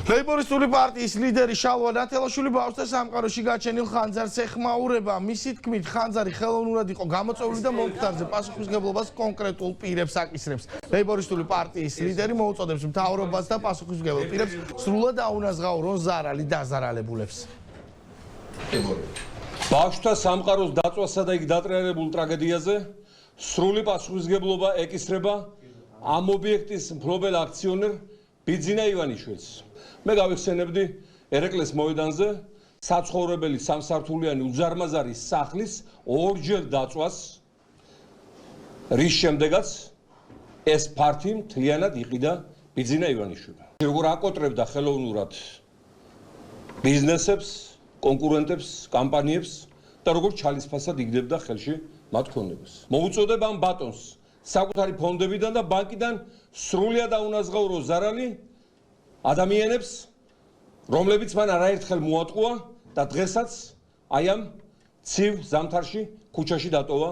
ლეიბორისტული პარტიის ლიდერი შალვა ნათელაშვილი ბავშვთა სამყაროში გაჩენილ ხანძარს ეხმაურება. მისი თქმით, ხანძარი ხელოვნურად იყო გამოწვეული და მომხდარზე პასუხისმგებლობას კონკრეტულ პირებს აკისრებს. ლეიბორისტული პარტიის ლიდერი მოუწოდებს მთავრობას და პასუხისმგებელ პირებს სრულად აუნაზღაურონ ზარალი დაზარალებულებს. ბავშვთა სამყაროს დაწვასა და იქ დატრიალებულ ტრაგედიაზე სრული პასუხისმგებლობა ეკისრება ამ ობიექტის მფლობელ აქციონერ ბიძინა ივანიშვილს. მე გავიხსენებდი ერეკლეს მოედანზე საცხოვრებელი სამსართულიანი უზარმაზარი სახლის ორჯერ დაწვას, რის შემდეგაც ეს ფართი მთლიანად იყიდა ბიძინა ივანიშვილი. როგორ აკოტრებდა ხელოვნურად ბიზნესებს, კონკურენტებს, კამპანიებს და როგორ ჩალისფასად იგდებდა ხელში მათ ქონებას. მოუწოდებ ამ ბატონს საკუთარი ფონდებიდან და ბანკიდან სრულად აუნაზღაურო ზარალი ადამიანებს, რომლებიც მან არაერთხელ მოატყუა და დღესაც აი ამ ცივ ზამთარში ქუჩაში დატოვა.